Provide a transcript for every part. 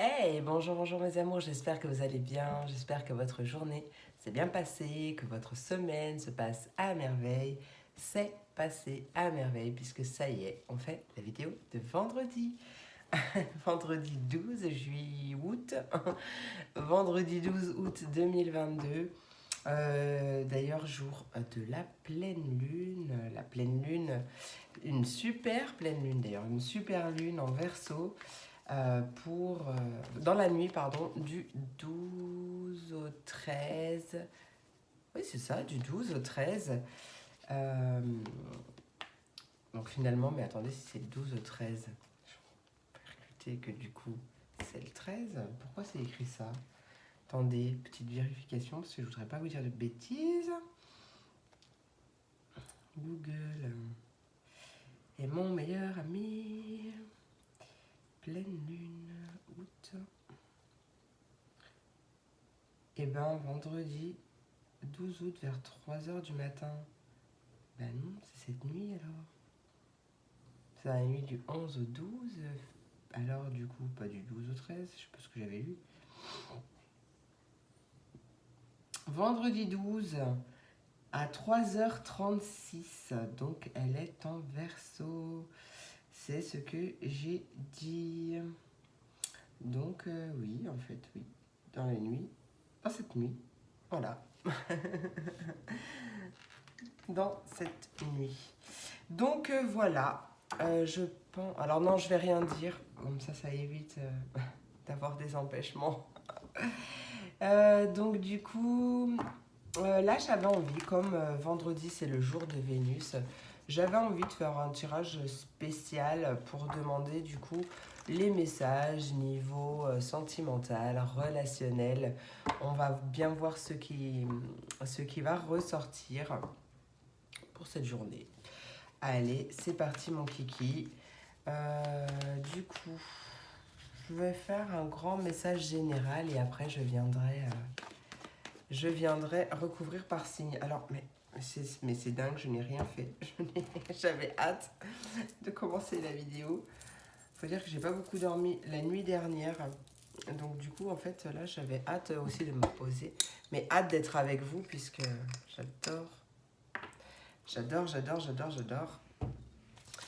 Hey, bonjour, bonjour mes amours, j'espère que vous allez bien, j'espère que votre journée s'est bien passée, que votre semaine se passe à merveille. C'est passé à merveille puisque ça y est, on fait la vidéo de vendredi. Vendredi 12 juillet août, vendredi 12 août 2022. D'ailleurs, jour de la pleine lune, une super pleine lune d'ailleurs, une super lune en Verseau. Dans la nuit, pardon, du 12 au 13. Oui, c'est ça, du 12 au 13. Euh, donc finalement, mais attendez, si c'est le 12 au 13, je vais que du coup, c'est le 13. Pourquoi c'est écrit ça? Attendez, petite vérification, parce que je voudrais pas vous dire de bêtises. Google est mon meilleur ami. Pleine lune, août. Et ben, vendredi 12 août vers 3 h du matin. Ben non, c'est cette nuit alors. C'est la nuit du 11 au 12. Alors du coup, pas du 12 au 13, je sais pas ce que j'avais lu. Vendredi 12 à 3 h 36. Donc elle est en Verseau. C'est ce que j'ai dit. Donc oui, en fait, oui. Dans la nuit. Dans cette nuit. Voilà. Dans cette nuit. Donc voilà. Je pense. Alors non, je vais rien dire. Comme ça évite d'avoir des empêchements. Donc du coup, là j'avais envie, comme vendredi c'est le jour de Vénus, j'avais envie de faire un tirage spécial pour demander du coup les messages niveau sentimental, relationnel. On va bien voir ce qui va ressortir pour cette journée. Allez, c'est parti mon kiki. Du coup, je vais faire un grand message général et après je viendrai recouvrir par signe. Alors, mais c'est dingue, je n'ai rien fait. J'avais hâte de commencer la vidéo. Faut dire que j'ai pas beaucoup dormi la nuit dernière. Donc du coup, en fait, là, j'avais hâte aussi de me poser. Mais hâte d'être avec vous puisque j'adore, j'adore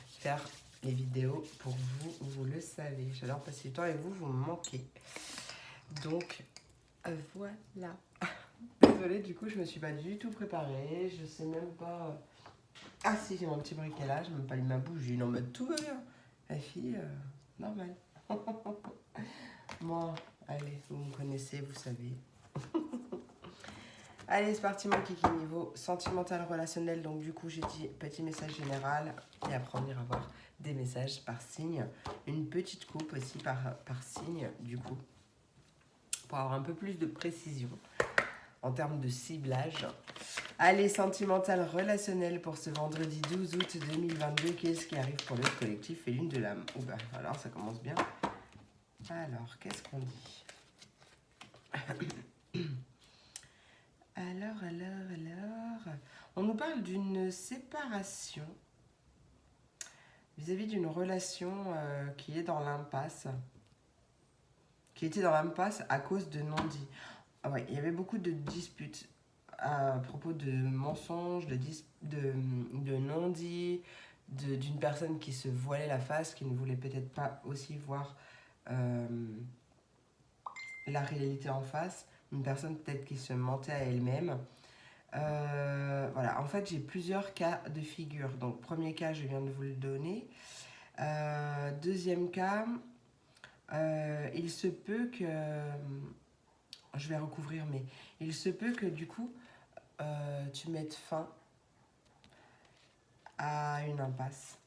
faire les vidéos pour vous, vous le savez. J'adore passer du temps avec vous, vous me manquez. Donc, voilà. Désolée, du coup, je me suis pas du tout préparée. Je sais même pas. Ah, si, j'ai mon petit bricolage. Même pas ma bougie. Non, mais tout va bien. La fille, normale. Bon, allez, vous me connaissez, vous savez. Allez, c'est parti, mon kiki niveau sentimental relationnel. Donc, du coup, j'ai dit petit message général. Et après, on ira voir des messages par signe. Une petite coupe aussi par signe, du coup. Pour avoir un peu plus de précision en termes de ciblage. Allez, sentimental relationnel pour ce vendredi 12 août 2022. Qu'est-ce qui arrive pour le collectif et l'une de l'âme? Oh bah, alors ça commence bien. Alors, qu'est-ce qu'on dit? Alors, on nous parle d'une séparation vis-à-vis d'une relation qui est dans l'impasse. Qui était dans l'impasse à cause de non-dits. Ah ouais, il y avait beaucoup de disputes à propos de mensonges, de non-dits, d'une personne qui se voilait la face, qui ne voulait peut-être pas aussi voir euh, la réalité en face, une personne peut-être qui se mentait à elle-même. Voilà, en fait, j'ai plusieurs cas de figure. Donc, premier cas, je viens de vous le donner. Deuxième cas, il se peut que... je vais recouvrir, mais il se peut que du coup, tu mettes fin à une impasse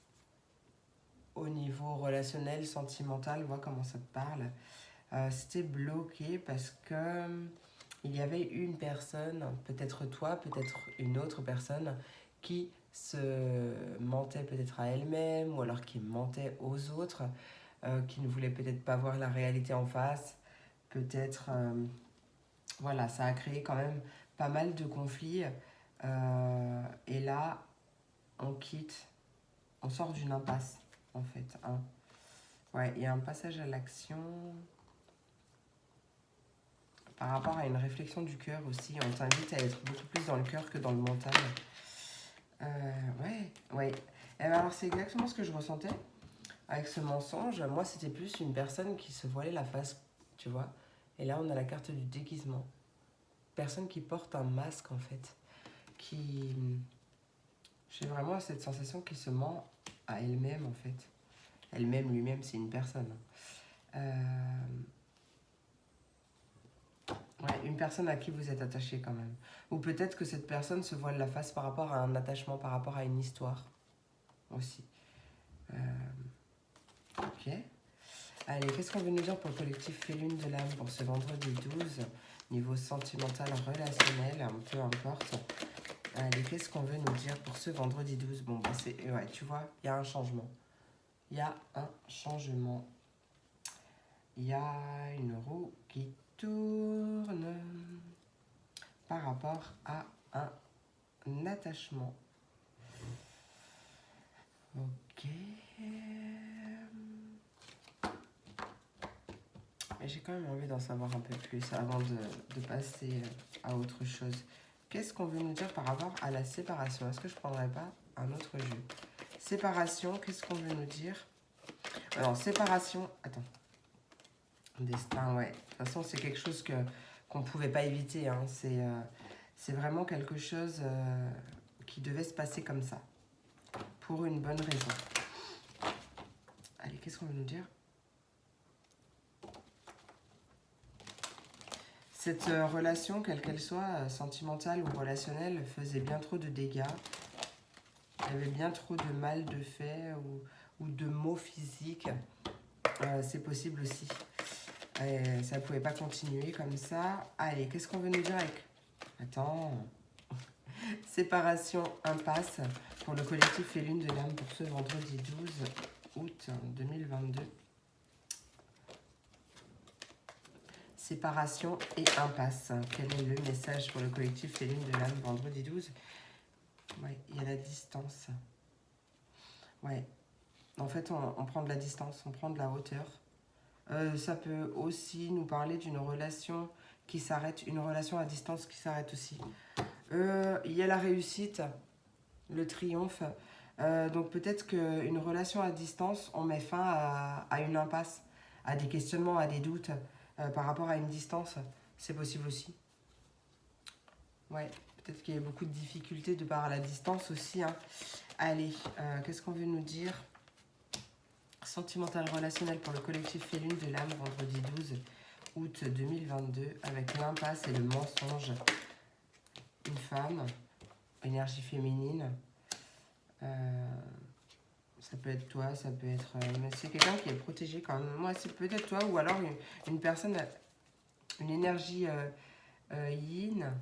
au niveau relationnel, sentimental, vois comment ça te parle. C'était bloqué parce que il y avait une personne, peut-être toi, peut-être une autre personne, qui se mentait peut-être à elle-même ou alors qui mentait aux autres, qui ne voulait peut-être pas voir la réalité en face. Peut-être, voilà, ça a créé quand même pas mal de conflits. Et là, on quitte, on sort d'une impasse, en fait. Hein. Ouais, il y a un passage à l'action. par rapport à une réflexion du cœur aussi. On t'invite à être beaucoup plus dans le cœur que dans le mental. Ouais. Et ben alors, c'est exactement ce que je ressentais avec ce mensonge. Moi, c'était plus une personne qui se voilait la face, tu vois. Et là, on a la carte du déguisement. Personne qui porte un masque, en fait. Qui... J'ai vraiment cette sensation qui se ment à elle-même, en fait. Elle-même, lui-même, c'est une personne. Ouais, une personne à qui vous êtes attaché quand même. Ou peut-être que cette personne se voile la face par rapport à un attachement, par rapport à une histoire aussi. Ok. Allez, qu'est-ce qu'on veut nous dire pour le collectif Félune de l'âme pour ce vendredi 12? Niveau sentimental, relationnel, peu importe. Allez, qu'est-ce qu'on veut nous dire pour ce vendredi 12? Bon, bah c'est... Ouais, tu vois, il y a un changement. Il y a un changement. Il y a une roue qui tourne par rapport à un attachement. Ok. Et j'ai quand même envie d'en savoir un peu plus avant de passer à autre chose. Qu'est-ce qu'on veut nous dire par rapport à la séparation? Est-ce que je ne prendrais pas un autre jeu? Séparation, qu'est-ce qu'on veut nous dire? Alors, séparation... Attends. Destin, ouais. De toute façon, c'est quelque chose qu'on ne pouvait pas éviter. Hein. C'est vraiment quelque chose qui devait se passer comme ça. Pour une bonne raison. Allez, qu'est-ce qu'on veut nous dire? Cette relation, quelle qu'elle soit, sentimentale ou relationnelle, faisait bien trop de dégâts. Il y avait bien trop de mal de fait ou de maux physiques. C'est possible aussi. Et ça ne pouvait pas continuer comme ça. Allez, qu'est-ce qu'on veut nous dire avec... Attends. Séparation, impasse pour le collectif Félune de l'âme pour ce vendredi 12 août 2022. Séparation et impasse. Quel est le message pour le collectif Félune de l'âme vendredi 12? Ouais, il y a la distance. Ouais. En fait, on prend de la distance, on prend de la hauteur. Ça peut aussi nous parler d'une relation qui s'arrête, une relation à distance qui s'arrête aussi. Il y a la réussite, le triomphe. Donc peut-être qu'une relation à distance, on met fin à une impasse, à des questionnements, à des doutes par rapport à une distance. C'est possible aussi. Ouais, peut-être qu'il y a beaucoup de difficultés de par la distance aussi. Hein. Allez, qu'est-ce qu'on veut nous dire? Sentimental relationnel pour le collectif Félune de l'âme, vendredi 12 août 2022, avec l'impasse et le mensonge. Une femme, énergie féminine. Ça peut être toi, ça peut être... mais c'est quelqu'un qui est protégé quand même. Moi, c'est peut-être toi, ou alors une personne, une énergie yin,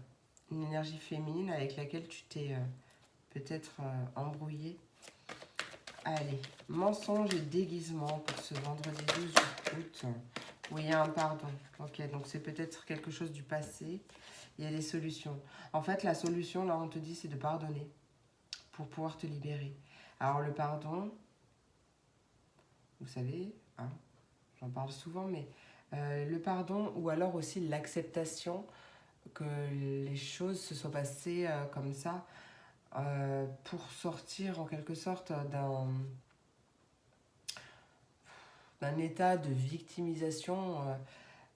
une énergie féminine avec laquelle tu t'es peut-être embrouillé. Allez, mensonge et déguisement pour ce vendredi 12 août. Oui, il y a un pardon. Ok, donc c'est peut-être quelque chose du passé. Il y a des solutions. En fait, la solution, là, on te dit, c'est de pardonner pour pouvoir te libérer. Alors, le pardon, vous savez, hein, j'en parle souvent, mais le pardon ou alors aussi l'acceptation que les choses se soient passées comme ça pour sortir en quelque sorte d'un état de victimisation,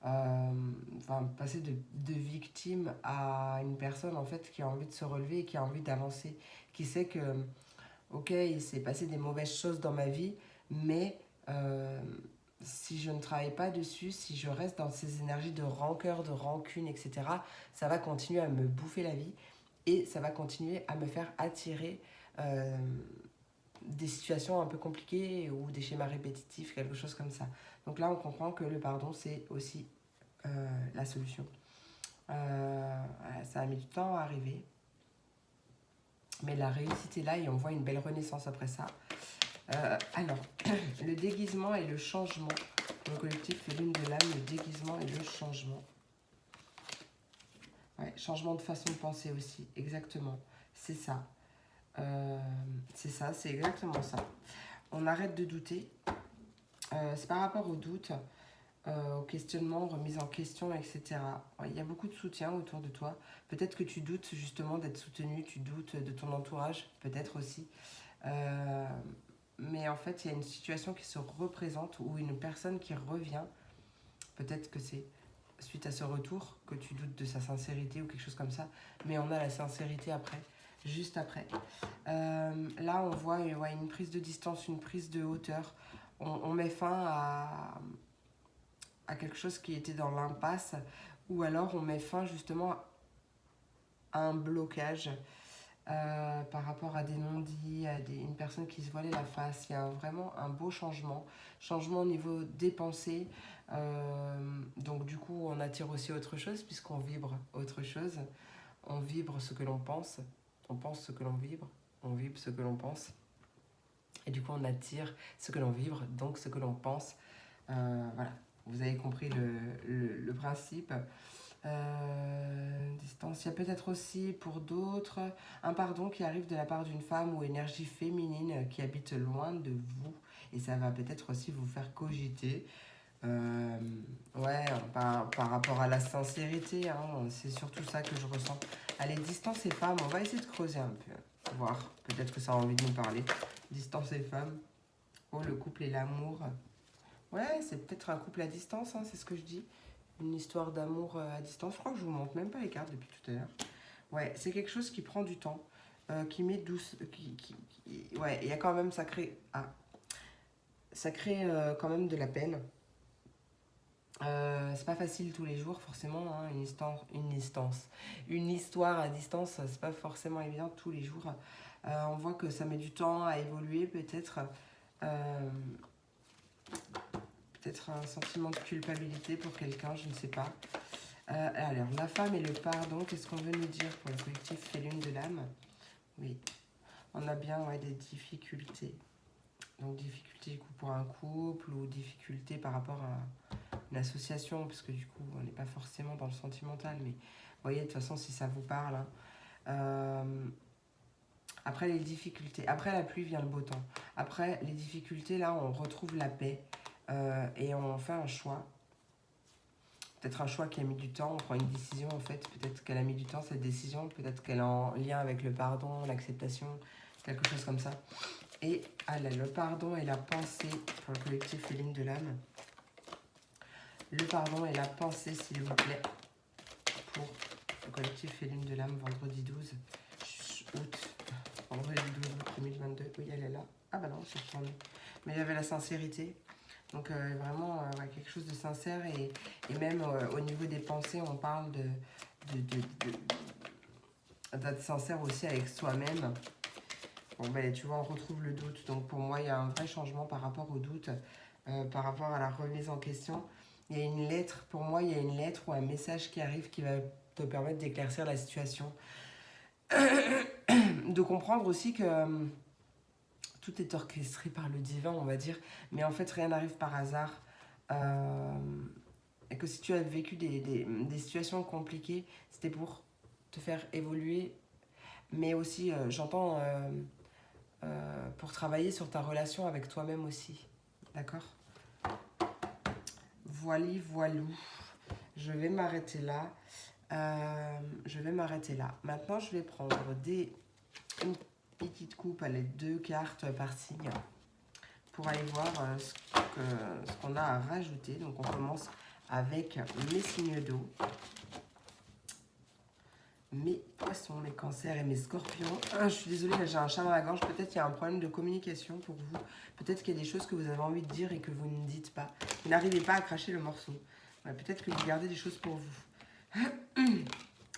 enfin passer de victime à une personne en fait qui a envie de se relever et qui a envie d'avancer, qui sait que ok, il s'est passé des mauvaises choses dans ma vie, mais si je ne travaille pas dessus, si je reste dans ces énergies de rancœur, de rancune, etc., ça va continuer à me bouffer la vie et ça va continuer à me faire attirer des situations un peu compliquées ou des schémas répétitifs, quelque chose comme ça. Donc là, on comprend que le pardon, c'est aussi la solution. Ça a mis du temps à arriver, mais la réussite est là et on voit une belle renaissance après ça. Alors, le déguisement et le changement. Pour le collectif Lune de l'âme, le déguisement et le changement. Ouais, changement de façon de penser aussi, exactement. C'est ça. C'est exactement ça. On arrête de douter. C'est par rapport au doute. au questionnement, remise en question, etc. Il y a beaucoup de soutien autour de toi. Peut-être que tu doutes justement d'être soutenu, tu doutes de ton entourage, peut-être aussi. Euh, mais en fait, il y a une situation qui se représente ou une personne qui revient. Peut-être que c'est suite à ce retour que tu doutes de sa sincérité ou quelque chose comme ça. Mais on a la sincérité après, juste après. Là, on voit ouais, une prise de distance, une prise de hauteur. On met fin à quelque chose qui était dans l'impasse, ou alors on met fin justement à un blocage par rapport à des non-dits, à une personne qui se voilait la face. Il y a vraiment un beau changement, changement au niveau des pensées. Donc du coup, on attire aussi autre chose puisqu'on vibre autre chose. On vibre ce que l'on pense ce que l'on on vibre ce que l'on pense. Et du coup, on attire ce que l'on vibre, donc ce que l'on pense. Voilà, vous avez compris le principe. Distance, il y a peut-être aussi pour d'autres un pardon qui arrive de la part d'une femme ou énergie féminine qui habite loin de vous. Et ça va peut-être aussi vous faire cogiter. Ouais, par rapport à la sincérité, hein, c'est surtout ça que je ressens. Allez, distance et femmes, on va essayer de creuser un peu, voir, peut-être que ça a envie de nous parler. Distance et femmes, oh le couple et l'amour. Ouais, c'est peut-être un couple à distance, hein, c'est ce que je dis. Une histoire d'amour à distance. Je crois que je vous montre même pas les cartes depuis tout à l'heure. Ouais, c'est quelque chose qui prend du temps, qui met douce, ouais, il y a quand même, ça crée quand même de la peine. C'est pas facile tous les jours, forcément, hein, une histoire à distance, c'est pas forcément évident tous les jours. On voit que ça met du temps à évoluer, peut-être. Euh, Peut-être un sentiment de culpabilité pour quelqu'un, je ne sais pas. Alors, la femme et le pardon, qu'est-ce qu'on veut nous dire pour le collectif fait l'une de l'âme? Oui, on a bien ouais, des difficultés. Donc, difficultés du coup pour un couple ou difficultés par rapport à une association, parce que du coup, on n'est pas forcément dans le sentimental, mais vous voyez, de toute façon, si ça vous parle. Hein. Après les difficultés, après la pluie vient le beau temps. Après les difficultés, là, on retrouve la paix et on fait un choix. Peut-être un choix qui a mis du temps, on prend une décision en fait, peut-être qu'elle a mis du temps cette décision, peut-être qu'elle est en lien avec le pardon, l'acceptation, quelque chose comme ça. Et allez, le pardon et la pensée pour le collectif Féline de l'âme. Le pardon et la pensée, s'il vous plaît, pour le collectif Féline de l'âme, vendredi 12 août. Vendredi 12 août 2022. Oui, elle est là. Ah bah non, c'est changé. Mais il y avait la sincérité. Donc vraiment ouais, quelque chose de sincère et même au niveau des pensées, on parle d'être sincère aussi avec soi-même. Bon ben tu vois, on retrouve le doute. Donc pour moi, il y a un vrai changement par rapport au doute, par rapport à la remise en question. Il y a une lettre, pour moi, il y a une lettre ou un message qui arrive qui va te permettre d'éclaircir la situation. De comprendre aussi que tout est orchestré par le divin, on va dire, mais en fait, rien n'arrive par hasard. Et que si tu as vécu des situations compliquées, c'était pour te faire évoluer, mais aussi, j'entends, pour travailler sur ta relation avec toi-même aussi. D'accord? Voilou. Je vais m'arrêter là. Maintenant, je vais prendre une petite coupe, les 2 cartes par signe, pour aller voir ce qu'on a à rajouter. Donc, on commence avec mes signes d'eau, mes poissons, mes cancers et mes scorpions. Je suis désolée, j'ai un chat dans la gorge. Peut-être qu'il y a un problème de communication pour vous. Peut-être qu'il y a des choses que vous avez envie de dire et que vous ne dites pas. Vous n'arrivez pas à cracher le morceau. Ouais, peut-être que vous gardez des choses pour vous.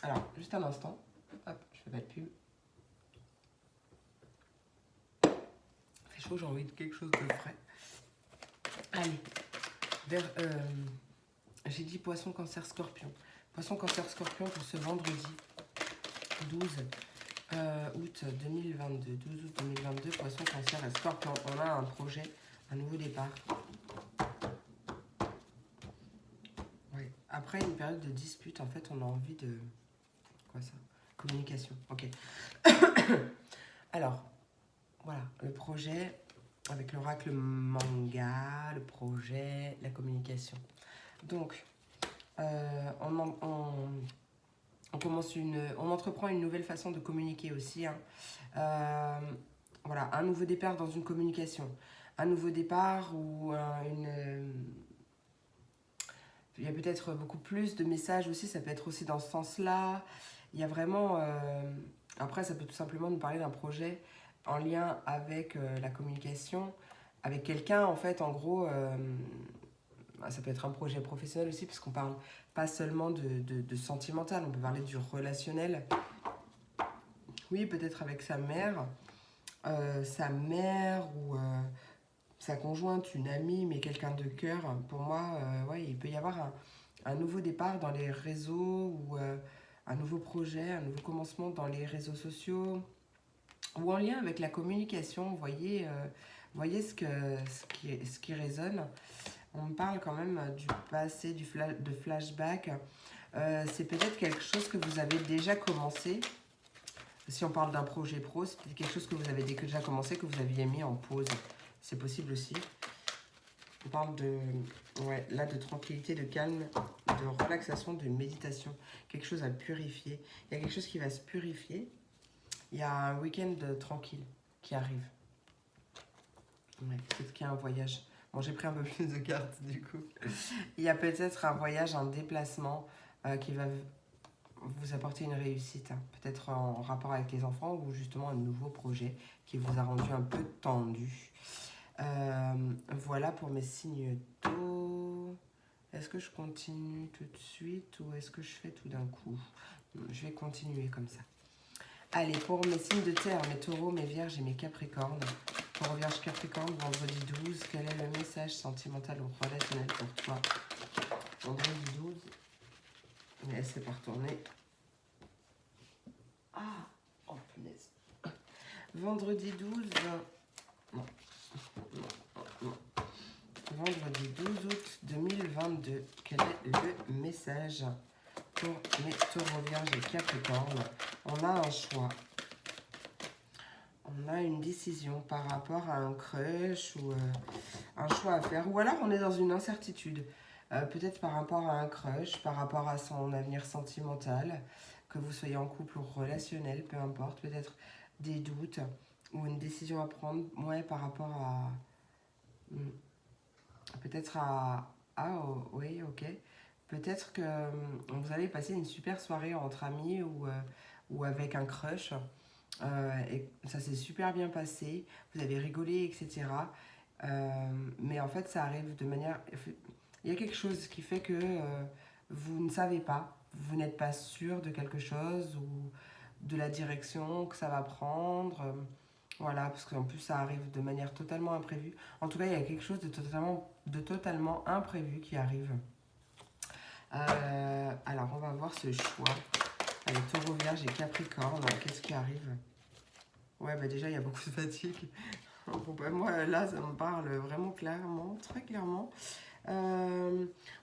Alors, juste un instant. Hop, je fais pas de pub. Il fait chaud, j'ai envie de quelque chose de frais. Allez, j'ai dit poisson, cancer, scorpion. Poisson, cancer, scorpion pour ce vendredi 12 août 2022. 12 août 2022, poisson, cancer et scorpion. On a un projet, un nouveau départ. Ouais. Après une période de dispute, en fait, on a envie de... Quoi ça? Communication, ok. Alors, voilà, le projet avec l'oracle manga, le projet, la communication. Donc, on entreprend une nouvelle façon de communiquer aussi. Hein. Voilà, un nouveau départ dans une communication. Un nouveau départ ou il y a peut-être beaucoup plus de messages aussi, ça peut être aussi dans ce sens-là. Il y a vraiment... après, ça peut tout simplement nous parler d'un projet en lien avec la communication, avec quelqu'un, en fait, en gros... ça peut être un projet professionnel aussi, parce qu'on parle pas seulement de sentimental, on peut parler du relationnel. Oui, peut-être avec sa mère ou sa conjointe, une amie, mais quelqu'un de cœur. Pour moi, ouais, il peut y avoir un nouveau départ dans les réseaux ou un nouveau projet, un nouveau commencement dans les réseaux sociaux ou en lien avec la communication. Voyez ce qui résonne. On me parle quand même du passé, de flashback. C'est peut-être quelque chose que vous avez déjà commencé. Si on parle d'un projet pro, c'est peut-être quelque chose que vous avez déjà commencé, que vous aviez mis en pause. C'est possible aussi. On parle de tranquillité, de calme, de relaxation, de méditation. Quelque chose à purifier. Il y a quelque chose qui va se purifier. Il y a un week-end tranquille qui arrive. Ouais, peut-être qu'il y a un voyage. Bon, j'ai pris un peu plus de cartes du coup. Il y a peut-être un voyage, un déplacement qui va vous apporter une réussite. Hein. Peut-être en rapport avec les enfants ou justement un nouveau projet qui vous a rendu un peu tendu. Voilà pour mes signes d'eau. Est-ce que je continue tout de suite ou est-ce que je fais tout d'un coup? Je vais continuer comme ça. Allez, pour mes signes de terre, mes taureaux, mes vierges et mes capricornes. Pour vierge capricorne, vendredi 12, quel est le message sentimental ou relationnel pour toi? Vendredi 12. Mais c'est pas retourné. Ah, oh punaise. Vendredi 12. Non. Vendredi 12 août 2022. Quel est le message pour mes taureaux, vierges et capricornes? On a un choix. On a une décision par rapport à un crush ou un choix à faire. Ou alors on est dans une incertitude. Peut-être par rapport à un crush, par rapport à son avenir sentimental, que vous soyez en couple ou relationnel, peu importe. Peut-être des doutes ou une décision à prendre, ouais, par rapport à... Peut-être à... Ah, oh, oui, ok. Peut-être que vous allez passer une super soirée entre amis ou avec un crush. Et ça s'est super bien passé, vous avez rigolé, etc. Mais en fait, ça arrive de manière... Il y a quelque chose qui fait que vous ne savez pas, vous n'êtes pas sûr de quelque chose ou de la direction que ça va prendre. Voilà, parce qu'en plus, ça arrive de manière totalement imprévue. En tout cas, il y a quelque chose de totalement imprévu qui arrive. Alors, on va voir ce choix. Allez, taureau, vierge et capricorne, qu'est-ce qui arrive? Ouais, bah déjà, il y a beaucoup de fatigue. Moi, là, ça me parle vraiment clairement, très clairement.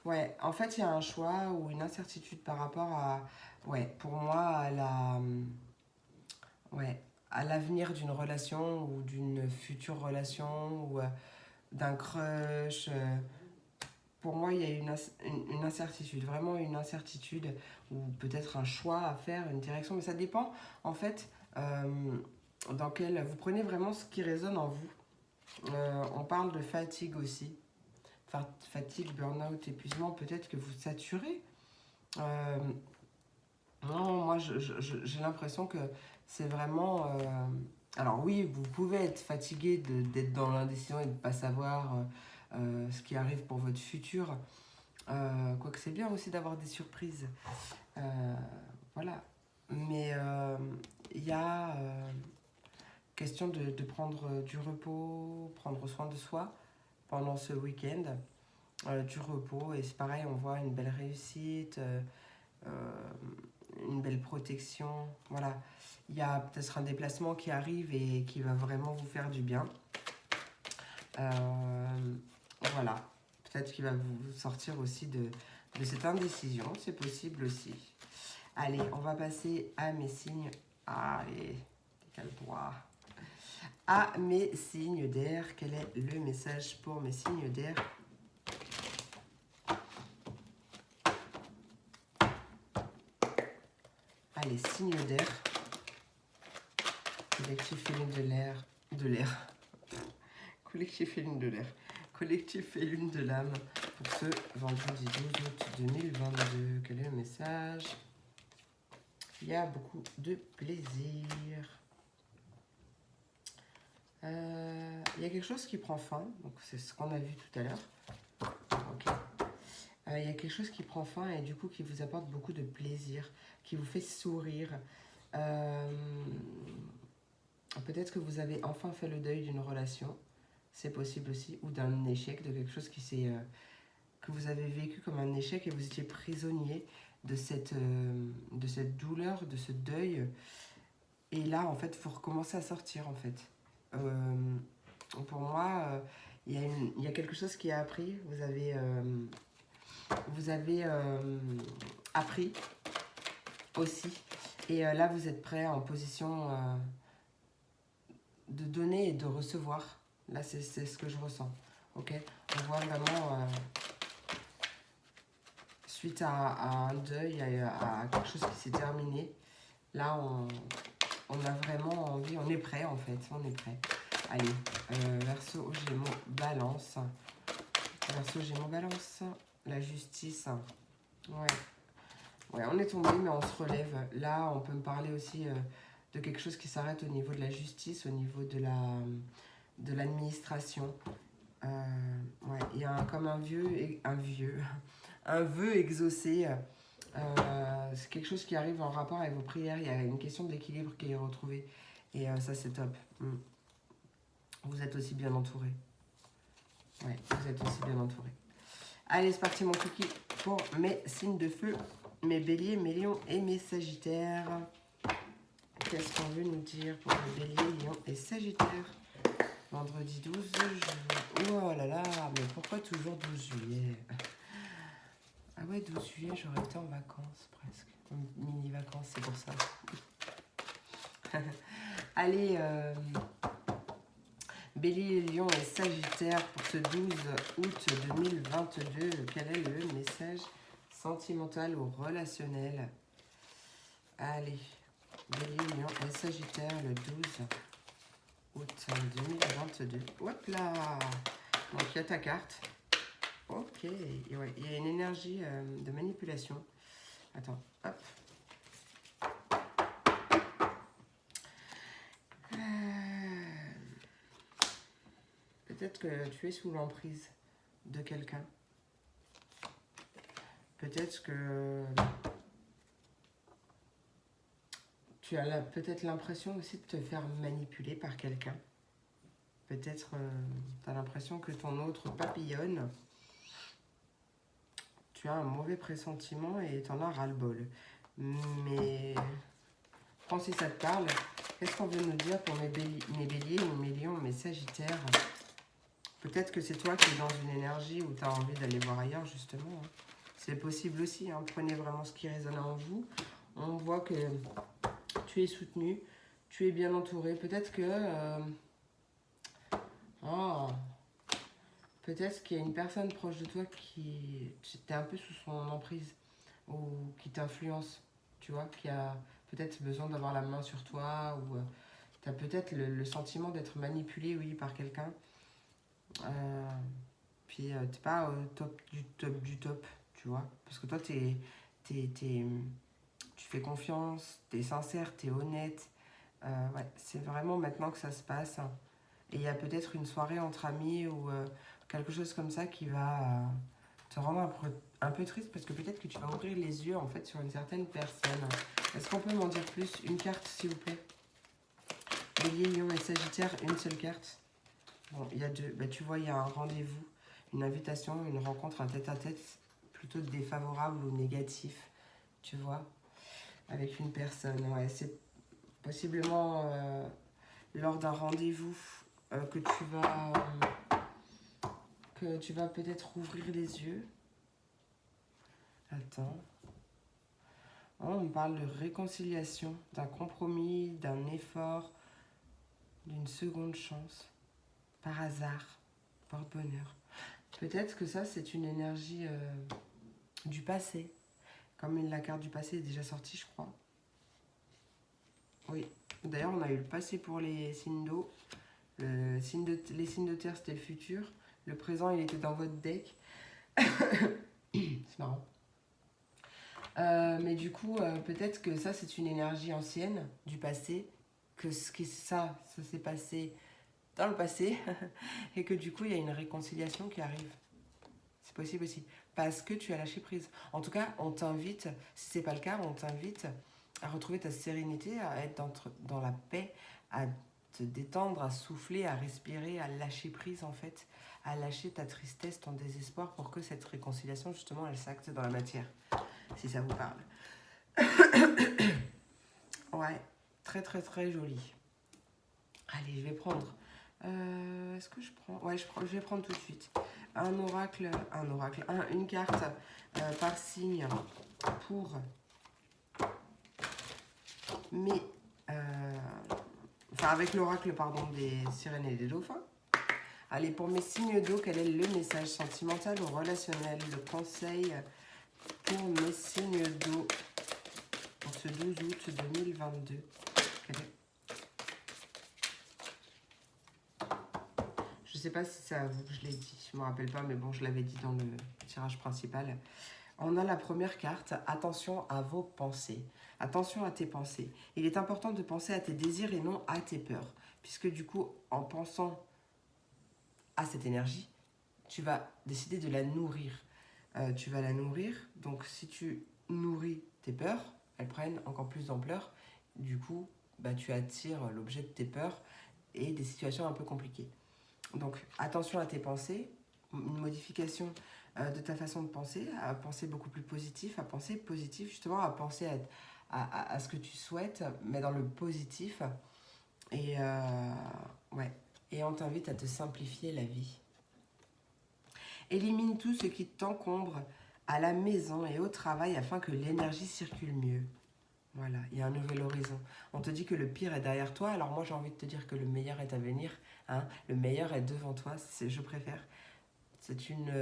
Ouais, en fait, il y a un choix ou une incertitude par rapport à, ouais, pour moi, ouais, à l'avenir d'une relation ou d'une future relation ou d'un crush. Pour moi, il y a une incertitude, vraiment une incertitude ou peut-être un choix à faire, une direction, mais ça dépend, en fait, dans quel... Vous prenez vraiment ce qui résonne en vous. On parle de fatigue aussi. Fatigue, burn-out, épuisement, peut-être que vous saturez. Non, moi j'ai l'impression que c'est vraiment... Alors oui, vous pouvez être fatigué d'être dans l'indécision et de ne pas savoir ce qui arrive pour votre futur. Quoique c'est bien aussi d'avoir des surprises. Voilà. Mais il y a question de prendre du repos, prendre soin de soi pendant ce week-end. Du repos et c'est pareil, on voit une belle réussite, une belle protection. Voilà, il y a peut-être un déplacement qui arrive et qui va vraiment vous faire du bien. Voilà, peut-être qu'il va vous sortir aussi de cette indécision, c'est possible aussi. Allez, on va passer à mes signes. Allez, décale-toi. À mes signes d'air, quel est le message pour mes signes d'air? les signes d'air. Collectif et lune de l'air. De l'air. Collectif et lune de l'air. Collectif et lune de l'âme. Pour ce vendredi 12 août 2022. Quel est le message? Il y a beaucoup de plaisir. Il y a quelque chose qui prend fin. Donc c'est ce qu'on a vu tout à l'heure. Ok. Il y a quelque chose qui prend fin et du coup qui vous apporte beaucoup de plaisir, qui vous fait sourire. Peut-être que vous avez enfin fait le deuil d'une relation, c'est possible aussi, ou d'un échec, de quelque chose que vous avez vécu comme un échec et vous étiez prisonnier de cette douleur, de ce deuil. Et là, en fait, il faut recommencer à sortir, en fait. Pour moi, il y a quelque chose qui a appris. Vous avez appris aussi. Et là, vous êtes prêt en position de donner et de recevoir. Là, c'est ce que je ressens. Ok, on voit vraiment, suite à un deuil, à quelque chose qui s'est terminé, là, on a vraiment envie, on est prêt en fait, on est prêt. Allez, Verseau, Gémeaux, Balance. Verseau, Gémeaux, Balance. La justice. Ouais. Ouais, on est tombé, mais on se relève. Là, on peut me parler aussi de quelque chose qui s'arrête au niveau de la justice, au niveau de l'administration. Ouais, il y a comme un vœu exaucé. C'est quelque chose qui arrive en rapport avec vos prières. Il y a une question d'équilibre qui est retrouvée. Et ça, c'est top. Vous êtes aussi bien entouré. Ouais, vous êtes aussi bien entouré. Allez, c'est parti mon cookie pour mes signes de feu, mes béliers, mes lions et mes sagittaires. Qu'est-ce qu'on veut nous dire pour les béliers, lions et sagittaires? Vendredi 12 juillet. Oh là là, mais pourquoi toujours 12 juillet? Ah ouais, 12 juillet, j'aurais été en vacances presque. Mini-vacances, c'est pour ça. Allez, Bélier, Lion et Sagittaire pour ce 12 août 2022. Quel est le message sentimental ou relationnel? Allez, Bélier, Lion et Sagittaire le 12 août 2022. Hop là! Donc il y a ta carte. Ok, et ouais, il y a une énergie de manipulation. Attends, hop. Peut-être que tu es sous l'emprise de quelqu'un. Peut-être que tu as peut-être l'impression aussi de te faire manipuler par quelqu'un. Peut-être tu as l'impression que ton autre papillonne. Tu as un mauvais pressentiment et tu en as ras-le-bol. Mais quand si ça te parle, qu'est-ce qu'on veut nous dire pour mes béliers, mes lions, mes sagittaires? Peut-être que c'est toi qui es dans une énergie où tu as envie d'aller voir ailleurs, justement. C'est possible aussi. Prenez vraiment ce qui résonne en vous. On voit que tu es soutenu, tu es bien entouré. Peut-être que... peut-être qu'il y a une personne proche de toi qui est un peu sous son emprise ou qui t'influence, tu vois, qui a peut-être besoin d'avoir la main sur toi ou tu as peut-être le sentiment d'être manipulé, oui, par quelqu'un. Puis t'es pas au top du top, tu vois, parce que toi tu fais confiance, t'es sincère, t'es honnête. Ouais, c'est vraiment maintenant que ça se passe. Et il y a peut-être une soirée entre amis ou quelque chose comme ça qui va te rendre un peu triste parce que peut-être que tu vas ouvrir les yeux en fait sur une certaine personne. Est-ce qu'on peut m'en dire plus? Une carte s'il vous plaît. Bélier, Lion et Sagittaire, une seule carte. Bon, il y a deux. Bah, tu vois, il y a un rendez-vous, une invitation, une rencontre, un tête-à-tête plutôt défavorable ou négatif, tu vois, avec une personne. Ouais, c'est possiblement lors d'un rendez-vous que tu vas peut-être ouvrir les yeux. Attends. Oh, on parle de réconciliation, d'un compromis, d'un effort, d'une seconde chance, par hasard, par bonheur. Peut-être que ça, c'est une énergie du passé. Comme la carte du passé est déjà sortie, je crois. Oui. D'ailleurs, on a eu le passé pour les signes d'eau. Les signes de terre, c'était le futur. Le présent, il était dans votre deck. C'est marrant. Mais du coup, peut-être que ça, c'est une énergie ancienne du passé. Que ça s'est passé dans le passé. Et que du coup, il y a une réconciliation qui arrive. C'est possible aussi. Parce que tu as lâché prise. En tout cas, on t'invite, si ce n'est pas le cas, on t'invite à retrouver ta sérénité, à être dans la paix, à te détendre, à souffler, à respirer, à lâcher prise en fait, à lâcher ta tristesse, ton désespoir pour que cette réconciliation justement elle s'acte dans la matière, si ça vous parle. Ouais, très très très joli. Allez, je vais prendre. Est-ce que je prends? Ouais, je vais prendre tout de suite. Une carte par signe pour mes. Enfin, avec l'oracle, pardon, des sirènes et des dauphins. Allez, pour mes signes d'eau, quel est le message sentimental ou relationnel, le conseil pour mes signes d'eau pour ce 12 août 2022? Je ne sais pas si c'est à vous que je l'ai dit, je ne me rappelle pas, mais bon, je l'avais dit dans le tirage principal. On a la première carte, attention à vos pensées. Attention à tes pensées. Il est important de penser à tes désirs et non à tes peurs. Puisque du coup, en pensant à cette énergie, tu vas décider de la nourrir. Tu vas la nourrir, donc si tu nourris tes peurs, elles prennent encore plus d'ampleur. Du coup, bah, tu attires l'objet de tes peurs et des situations un peu compliquées. Donc attention à tes pensées, une modification de ta façon de penser, à penser beaucoup plus positif, à penser positif, justement, à penser à ce que tu souhaites, mais dans le positif. Et, ouais. Et on t'invite à te simplifier la vie. Élimine tout ce qui t'encombre à la maison et au travail afin que l'énergie circule mieux. Voilà, il y a un nouvel horizon. On te dit que le pire est derrière toi, alors moi j'ai envie de te dire que le meilleur est à venir. Hein, le meilleur est devant toi, je préfère. C'est une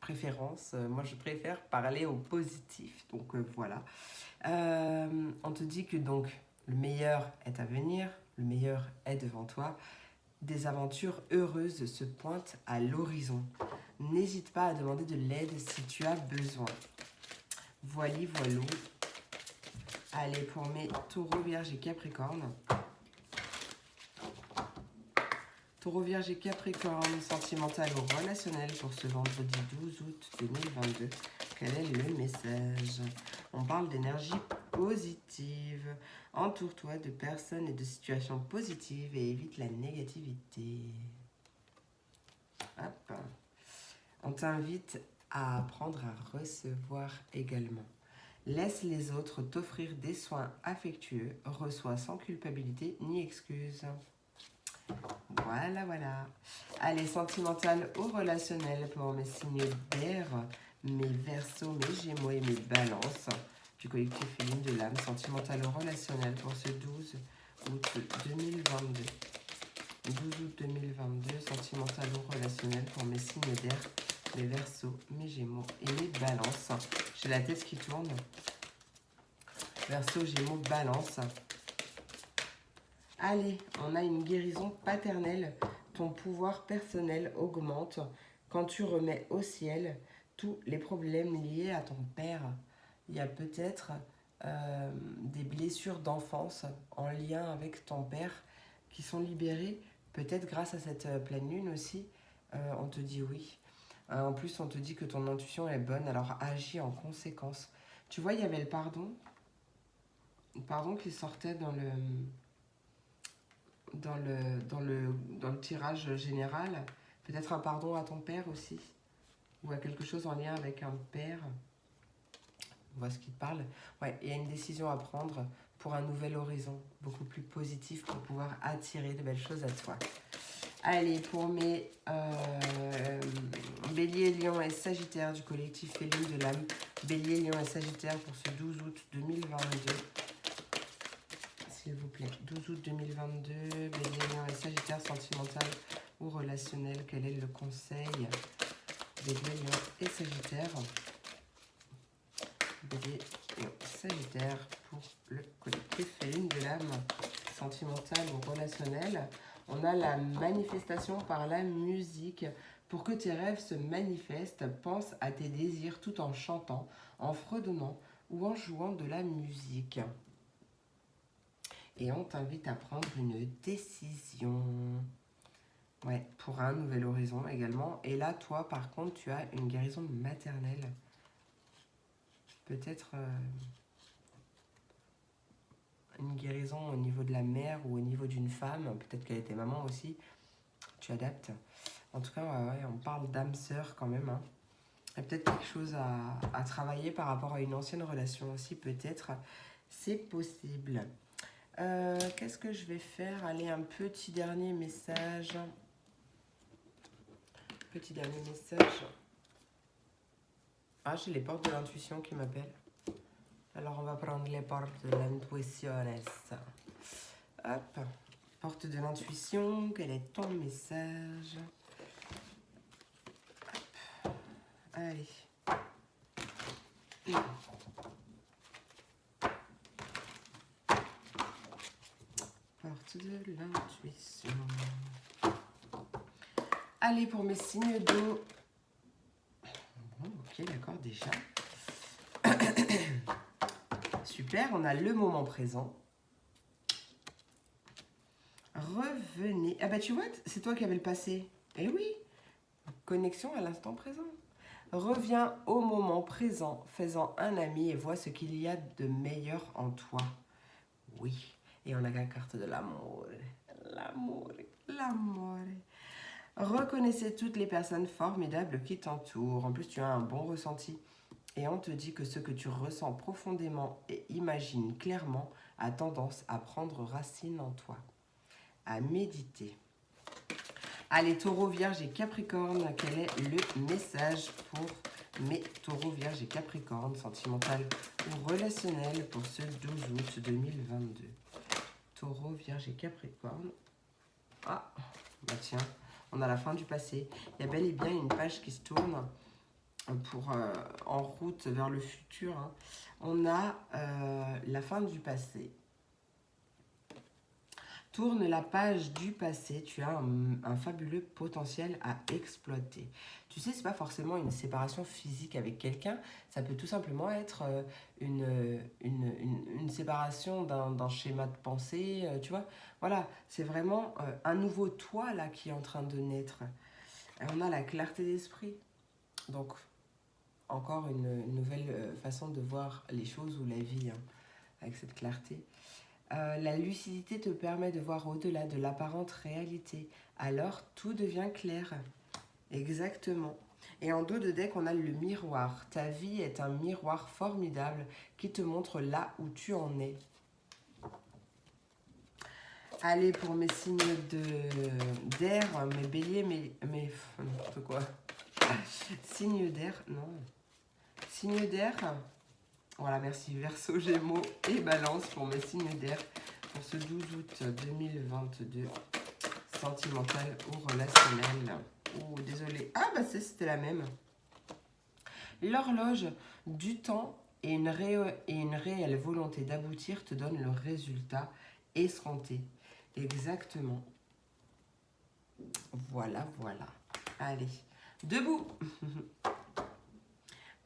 préférence. Moi je préfère parler au positif. Donc voilà. On te dit que donc le meilleur est à venir, le meilleur est devant toi. Des aventures heureuses se pointent à l'horizon. N'hésite pas à demander de l'aide si tu as besoin. Voili, voilou. Allez, pour mes taureaux, vierge et capricorne. Taureau, vierge et capricorne, sentimental ou relationnel pour ce vendredi 12 août 2022. Quel est le message? On parle d'énergie positive. Entoure-toi de personnes et de situations positives et évite la négativité. Hop. On t'invite à apprendre à recevoir également. Laisse les autres t'offrir des soins affectueux. Reçois sans culpabilité ni excuse. Voilà, voilà. Allez, sentimental ou relationnel pour mes signes d'air, mes versos, mes gémeaux et mes balances du collectif féminin de l'âme. Sentimental ou relationnel pour ce 12 août 2022. 12 août 2022, sentimental ou relationnel pour mes signes d'air, mes versos, mes gémeaux et mes balances. J'ai la tête qui tourne. Verseau, gémeaux, balance. Allez, on a une guérison paternelle. Ton pouvoir personnel augmente quand tu remets au ciel tous les problèmes liés à ton père. Il y a peut-être des blessures d'enfance en lien avec ton père qui sont libérées, peut-être grâce à cette pleine lune aussi. On te dit oui. En plus, on te dit que ton intuition est bonne, alors agis en conséquence. Tu vois, il y avait le pardon. Le pardon qui sortait dans le tirage général. Peut-être un pardon à ton père aussi. Ou à quelque chose en lien avec un père. On voit ce qui te parle. Ouais, il y a une décision à prendre pour un nouvel horizon. Beaucoup plus positif pour pouvoir attirer de belles choses à toi. Allez, pour mes Bélier, Lion et Sagittaire du collectif féline de l'âme. Bélier, Lion et Sagittaire pour ce 12 août 2022. S'il vous plaît. 12 août 2022, Bélier, Lion et Sagittaire, sentimental ou relationnel. Quel est le conseil des Lion et Sagittaire? Bélier, Lion, Sagittaire pour le collectif. chiffre et lune de l'âme, sentimentale ou relationnelle. On a la manifestation par la musique. Pour que tes rêves se manifestent, pense à tes désirs tout en chantant, en fredonnant ou en jouant de la musique. Et on t'invite à prendre une décision. Ouais, pour un nouvel horizon également. Et là, toi, par contre, tu as une guérison maternelle. Peut-être une guérison au niveau de la mère ou au niveau d'une femme. Peut-être qu'elle était maman aussi. Tu adaptes. En tout cas, ouais, on parle d'âme sœur quand même. Hein. Il y a peut-être quelque chose à travailler par rapport à une ancienne relation aussi, peut-être. C'est possible. Qu'est-ce que je vais faire? Allez, un petit dernier message. Petit dernier message. Ah, j'ai les portes de l'intuition qui m'appellent. Alors, on va prendre les portes de l'intuition. Hop. Porte de l'intuition. Quel est ton message? Hop. Allez. Porte de l'intuition. Allez, pour mes signes d'eau. Bon, ok, d'accord, déjà. Super, on a le moment présent. Revenez. Ah bah tu vois, c'est toi qui avais le passé. Eh oui, connexion à l'instant présent. Reviens au moment présent, fais-en un ami et vois ce qu'il y a de meilleur en toi. Oui, et on a la carte de l'amour. L'amour, l'amour. Reconnaissez toutes les personnes formidables qui t'entourent. En plus, tu as un bon ressenti. Et on te dit que ce que tu ressens profondément et imagines clairement a tendance à prendre racine en toi. À méditer. Allez, taureau, vierge et capricorne, quel est le message pour mes taureaux, vierge et capricorne, sentimental ou relationnel pour ce 12 août 2022? Taureau, vierge et capricorne. Ah, bah tiens, on a la fin du passé. Il y a bel et bien une page qui se tourne pour, en route vers le futur. Hein. On a la fin du passé. Tourne la page du passé, tu as un fabuleux potentiel à exploiter. Tu sais, c'est pas forcément une séparation physique avec quelqu'un, ça peut tout simplement être une séparation d'un schéma de pensée, tu vois. Voilà, c'est vraiment un nouveau toi là qui est en train de naître. On a la clarté d'esprit, donc encore une nouvelle façon de voir les choses ou la vie, hein, avec cette clarté. La lucidité te permet de voir au-delà de l'apparente réalité. Alors, tout devient clair. Exactement. Et en dos de deck, on a le miroir. Ta vie est un miroir formidable qui te montre là où tu en es. Allez, pour mes signes d'air, mes béliers, n'importe quoi. Signes d'air, non. Signes d'air. Voilà, merci. Verseau, Gémeaux et Balance pour mes signes d'air pour ce 12 août 2022. Sentimental ou relationnel. Oh, désolé. Ah, bah c'était la même. L'horloge du temps et une réelle volonté d'aboutir te donne le résultat escompté. Exactement. Voilà, voilà. Allez, debout.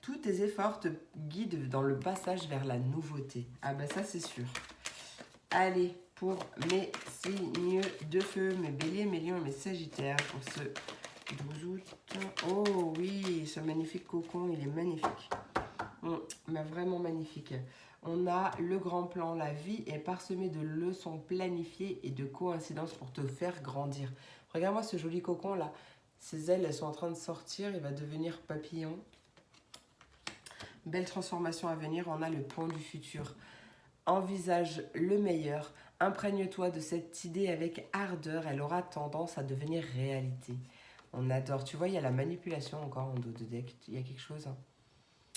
Tous tes efforts te guident dans le passage vers la nouveauté. Ah bah ça c'est sûr. Allez, pour mes signes de feu, mes béliers, mes lions et mes sagittaires, pour ce 12 août. Oh oui, ce magnifique cocon, il est magnifique. Mais vraiment magnifique. On a le grand plan. La vie est parsemée de leçons planifiées et de coïncidences pour te faire grandir. Regarde-moi ce joli cocon là. Ses ailes, elles sont en train de sortir. Il va devenir papillon. Belle transformation à venir. On a le pont du futur. Envisage le meilleur. Imprègne-toi de cette idée avec ardeur. Elle aura tendance à devenir réalité. On adore. Tu vois, il y a la manipulation encore en dos de deck. Il y a quelque chose. Hein.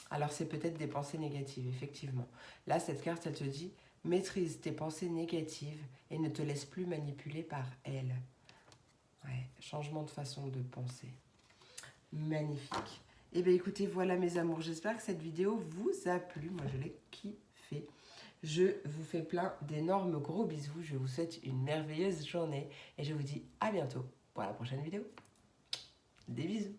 Alors, c'est peut-être des pensées négatives, effectivement. Là, cette carte, elle te dit, maîtrise tes pensées négatives et ne te laisse plus manipuler par elles. Ouais, changement de façon de penser. Magnifique. Eh bien, écoutez, voilà mes amours. J'espère que cette vidéo vous a plu. Moi, je l'ai kiffé. Je vous fais plein d'énormes gros bisous. Je vous souhaite une merveilleuse journée et je vous dis à bientôt pour la prochaine vidéo. Des bisous.